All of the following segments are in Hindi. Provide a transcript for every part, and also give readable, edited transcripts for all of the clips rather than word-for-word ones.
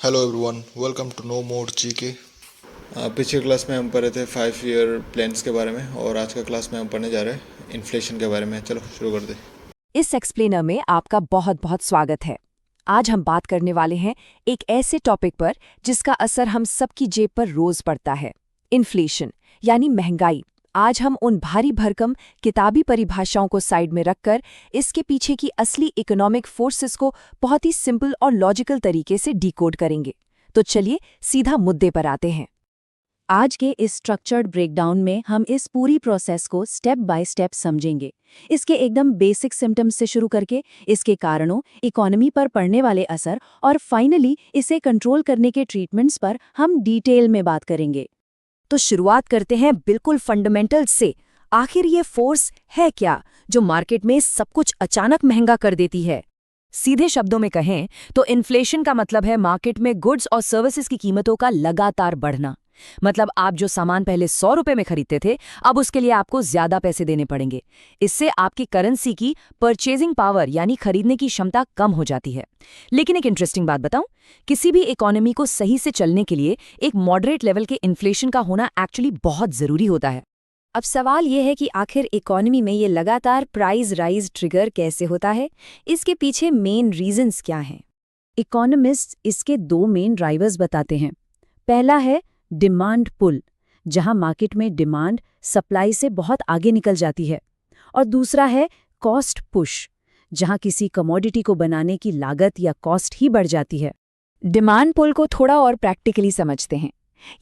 Hello everyone, welcome to no more GK. पिछले क्लास में हम पढ़े थे 5 ईयर प्लान्स के बारे में और आज का क्लास में हम पढ़ने जा रहे हैं इन्फ्लेशन के बारे में। चलो शुरू कर दे। इस एक्सप्लेनर में आपका बहुत बहुत स्वागत है। आज हम बात करने वाले हैं एक ऐसे टॉपिक पर जिसका असर हम सबकी जेब पर रोज पड़ता है, इन्फ्लेशन यानी महंगाई। आज हम उन भारी भरकम किताबी परिभाषाओं को साइड में रखकर इसके पीछे की असली इकोनॉमिक फोर्सेस को बहुत ही सिंपल और लॉजिकल तरीके से डिकोड करेंगे। तो चलिए सीधा मुद्दे पर आते हैं। आज के इस स्ट्रक्चर्ड ब्रेकडाउन में हम इस पूरी प्रोसेस को स्टेप बाय स्टेप समझेंगे। इसके एकदम बेसिक सिम्टम्स से शुरू करके इसके कारणों, इकोनॉमी पर पड़ने वाले असर और फाइनली इसे कंट्रोल करने के ट्रीटमेंट्स पर हम डिटेल में बात करेंगे। तो शुरुआत करते हैं बिल्कुल फंडामेंटल्स से। आखिर ये फोर्स है क्या जो मार्केट में सब कुछ अचानक महंगा कर देती है? सीधे शब्दों में कहें तो इन्फ्लेशन का मतलब है मार्केट में गुड्स और सर्विसेज की कीमतों का लगातार बढ़ना। मतलब आप जो सामान पहले 100 रुपए में खरीदते थे, अब उसके लिए आपको ज्यादा पैसे देने पड़ेंगे। इससे आपकी करेंसी की परचेजिंग पावर यानी खरीदने की क्षमता कम हो जाती है। लेकिन एक इंटरेस्टिंग बात बताऊं, किसी भी इकोनॉमी को सही से चलने के लिए एक मॉडरेट लेवल के इन्फ्लेशन का होना एक्चुअली बहुत जरूरी होता है। अब सवाल यह है कि आखिर इकोनॉमी में ये लगातार प्राइस राइज ट्रिगर कैसे होता है? इसके पीछे मेन रीजंस क्या हैं? इकोनॉमिस्ट्स इसके दो मेन ड्राइवर्स बताते हैं। पहला है डिमांड पुल, जहां मार्केट में डिमांड सप्लाई से बहुत आगे निकल जाती है, और दूसरा है कॉस्ट पुश, जहां किसी कमोडिटी को बनाने की लागत या कॉस्ट ही बढ़ जाती है। डिमांड पुल को थोड़ा और प्रैक्टिकली समझते हैं।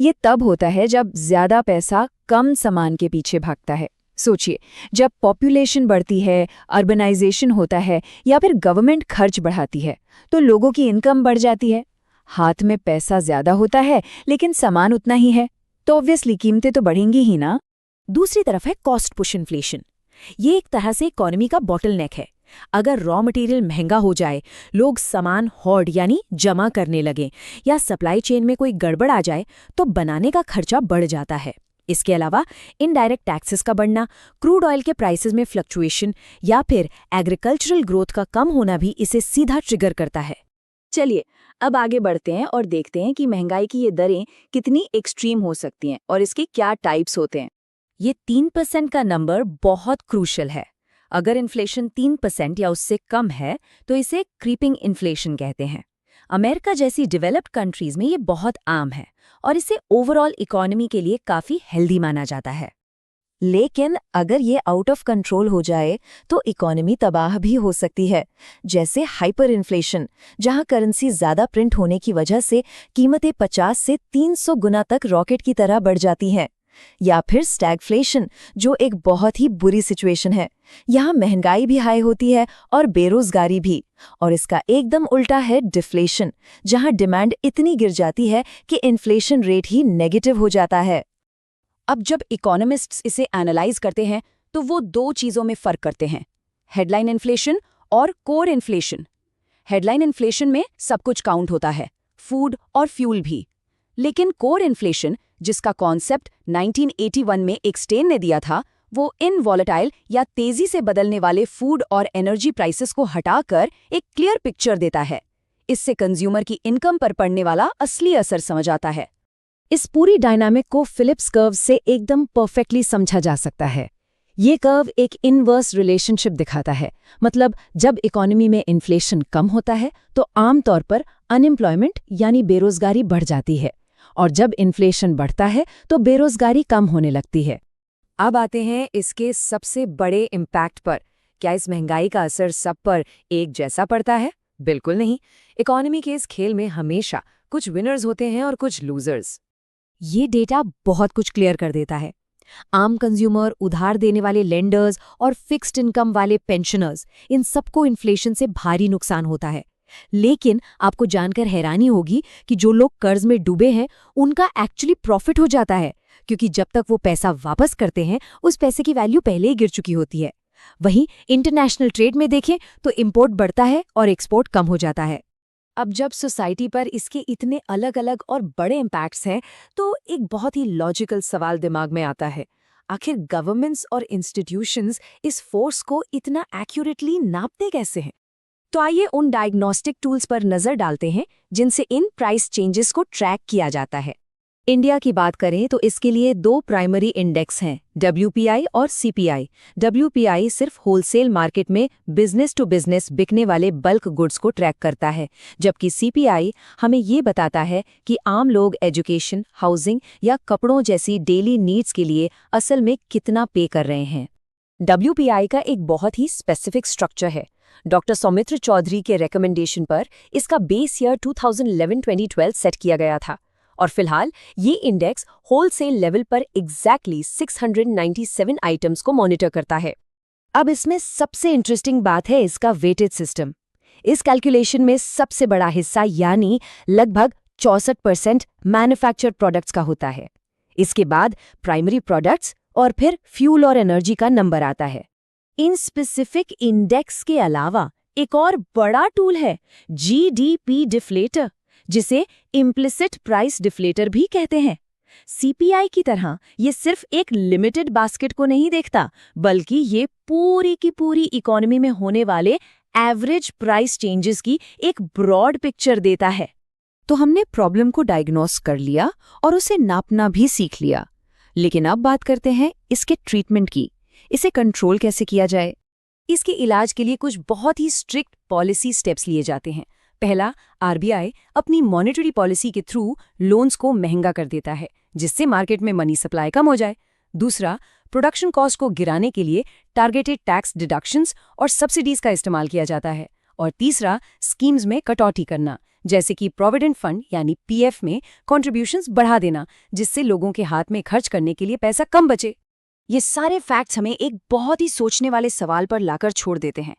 ये तब होता है जब ज्यादा पैसा कम सामान के पीछे भागता है। सोचिए, जब पॉपुलेशन बढ़ती है, अर्बनाइजेशन होता है या फिर गवर्नमेंट खर्च बढ़ाती है, तो लोगों की इनकम बढ़ जाती है। हाथ में पैसा ज्यादा होता है लेकिन सामान उतना ही है, तो ऑब्वियसली कीमतें तो बढ़ेंगी ही ना। दूसरी तरफ है कॉस्ट पुश इन्फ्लेशन। ये एक तरह से इकोनॉमी का बॉटलनेक है। अगर रॉ मटेरियल महंगा हो जाए, लोग सामान होर्ड यानी जमा करने लगें, या सप्लाई चेन में कोई गड़बड़ आ जाए, तो बनाने का खर्चा बढ़ जाता है। इसके अलावा इनडायरेक्ट टैक्सेस का बढ़ना, क्रूड ऑयल के प्राइसेस में फ्लक्चुएशन या फिर एग्रीकल्चरल ग्रोथ का कम होना भी इसे सीधा ट्रिगर करता है। चलिए अब आगे बढ़ते हैं और देखते हैं कि महंगाई की ये दरें कितनी एक्सट्रीम हो सकती हैं और इसके क्या टाइप्स होते हैं। ये 3% का नंबर बहुत क्रूशल है। अगर इन्फ्लेशन 3% या उससे कम है तो इसे क्रीपिंग इन्फ्लेशन कहते हैं। अमेरिका जैसी डेवलप्ड कंट्रीज में ये बहुत आम है और इसे ओवरऑल इकोनॉमी के लिए काफी हेल्दी माना जाता है। लेकिन अगर ये आउट ऑफ कंट्रोल हो जाए तो इकोनॉमी तबाह भी हो सकती है, जैसे हाइपर इन्फ्लेशन, जहां करेंसी ज्यादा प्रिंट होने की वजह से कीमतें 50 से 300 गुना तक रॉकेट की तरह बढ़ जाती हैं। या फिर स्टैगफ्लेशन, जो एक बहुत ही बुरी सिचुएशन है। यहाँ महंगाई भी हाई होती है और बेरोजगारी भी। और इसका एकदम उल्टा है डिफ्लेशन, जहां डिमांड इतनी गिर जाती है कि इन्फ्लेशन रेट ही नेगेटिव हो जाता है। अब जब इकोनॉमिस्ट्स इसे एनालाइज करते हैं तो वो दो चीजों में फर्क करते हैं, हेडलाइन इन्फ्लेशन और कोर इन्फ्लेशन। हेडलाइन इन्फ्लेशन में सब कुछ काउंट होता है, फूड और फ्यूल भी। लेकिन कोर इन्फ्लेशन, जिसका कॉन्सेप्ट 1981 में एक स्टेन ने दिया था, वो इन वॉलेटाइल या तेजी से बदलने वाले फूड और एनर्जी प्राइसेस को हटाकर एक क्लियर पिक्चर देता है। इससे कंज्यूमर की इनकम पर पड़ने वाला असली असर समझ आता है। इस पूरी डायनामिक को फिलिप्स कर्व से एकदम परफेक्टली समझा जा सकता है। ये कर्व एक इनवर्स रिलेशनशिप दिखाता है। मतलब जब इकोनॉमी में इन्फ्लेशन कम होता है तो आमतौर पर अनएम्प्लॉयमेंट यानी बेरोजगारी बढ़ जाती है, और जब इन्फ्लेशन बढ़ता है तो बेरोजगारी कम होने लगती है। अब आते हैं इसके सबसे बड़े इम्पैक्ट पर। क्या इस महंगाई का असर सब पर एक जैसा पड़ता है? बिल्कुल नहीं। इकोनॉमी के इस खेल में हमेशा कुछ विनर्स होते हैं और कुछ लूजर्स। ये डेटा बहुत कुछ क्लियर कर देता है। आम कंज्यूमर, उधार देने वाले लेंडर्स और फिक्स्ड इनकम वाले पेंशनर्स, इन सबको इन्फ्लेशन से भारी नुकसान होता है। लेकिन आपको जानकर हैरानी होगी कि जो लोग कर्ज में डूबे हैं उनका एक्चुअली प्रॉफिट हो जाता है, क्योंकि जब तक वो पैसा वापस करते हैं उस पैसे की वैल्यू पहले ही गिर चुकी होती है। वहीं इंटरनेशनल ट्रेड में देखें तो इंपोर्ट बढ़ता है और एक्सपोर्ट कम हो जाता है। अब जब सोसाइटी पर इसके इतने अलग अलग और बड़े इम्पैक्ट्स हैं तो एक बहुत ही लॉजिकल सवाल दिमाग में आता है, आखिर गवर्नमेंट्स और इंस्टीट्यूशंस इस फोर्स को इतना एक्यूरेटली नापते कैसे हैं? तो आइए उन डायग्नोस्टिक टूल्स पर नजर डालते हैं जिनसे इन प्राइस चेंजेस को ट्रैक किया जाता है। इंडिया की बात करें तो इसके लिए दो प्राइमरी इंडेक्स हैं, WPI और CPI। WPI सिर्फ होलसेल मार्केट में बिजनेस टू बिजनेस बिकने वाले बल्क गुड्स को ट्रैक करता है, जबकि CPI हमें ये बताता है कि आम लोग एजुकेशन, हाउसिंग या कपड़ों जैसी डेली नीड्स के लिए असल में कितना पे कर रहे हैं। WPI का एक बहुत ही स्पेसिफिक स्ट्रक्चर है। डॉक्टर सौमित्र चौधरी के रिकमेंडेशन पर इसका बेस ईयर 2011-2012 सेट किया गया था और फिलहाल ये इंडेक्स होलसेल लेवल पर एग्जैक्टली 697 आइटम्स को मॉनिटर करता है। अब इसमें सबसे इंटरेस्टिंग बात है इसका वेटेड सिस्टम। इस कैलकुलेशन में सबसे बड़ा हिस्सा यानी लगभग 64% मैन्युफैक्चर्ड प्रोडक्ट्स का होता है। इसके बाद प्राइमरी प्रोडक्ट्स और फिर फ्यूल और एनर्जी का नंबर आता है। इन स्पेसिफिक इंडेक्स के अलावा एक और बड़ा टूल है GDP डिफ्लेटर, जिसे इम्प्लिसिट प्राइस डिफ्लेटर भी कहते हैं। CPI की तरह ये सिर्फ एक लिमिटेड बास्केट को नहीं देखता, बल्कि ये पूरी की पूरी इकोनॉमी में होने वाले एवरेज प्राइस चेंजेस की एक ब्रॉड पिक्चर देता है। तो हमने प्रॉब्लम को डायग्नोस कर लिया और उसे नापना भी सीख लिया, लेकिन अब बात करते हैं इसके ट्रीटमेंट की। इसे कंट्रोल कैसे किया जाए? इसके इलाज के लिए कुछ बहुत ही स्ट्रिक्ट पॉलिसी स्टेप्स लिए जाते हैं। पहला, RBI अपनी मॉनेटरी पॉलिसी के थ्रू लोन्स को महंगा कर देता है, जिससे मार्केट में मनी सप्लाई कम हो जाए। दूसरा, प्रोडक्शन कॉस्ट को गिराने के लिए टारगेटेड टैक्स डिडक्शंस और सब्सिडीज का इस्तेमाल किया जाता है। और तीसरा, स्कीम्स में कटौती करना, जैसे कि प्रोविडेंट फंड यानी PF में कॉन्ट्रीब्यूशंस बढ़ा देना, जिससे लोगों के हाथ में खर्च करने के लिए पैसा कम बचे। ये सारे फैक्ट्स हमें एक बहुत ही सोचने वाले सवाल पर लाकर छोड़ देते हैं।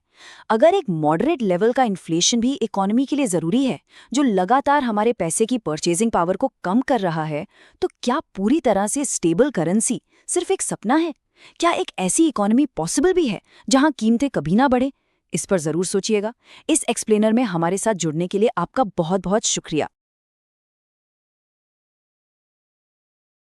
अगर एक मॉडरेट लेवल का इन्फ्लेशन भी इकोनॉमी के लिए जरूरी है, जो लगातार हमारे पैसे की परचेजिंग पावर को कम कर रहा है, तो क्या पूरी तरह से स्टेबल करेंसी सिर्फ एक सपना है? क्या एक ऐसी इकोनॉमी पॉसिबल भी है जहां कीमतें कभी ना बढ़े? इस पर जरूर सोचिएगा। इस एक्सप्लेनर में हमारे साथ जुड़ने के लिए आपका बहुत बहुत शुक्रिया।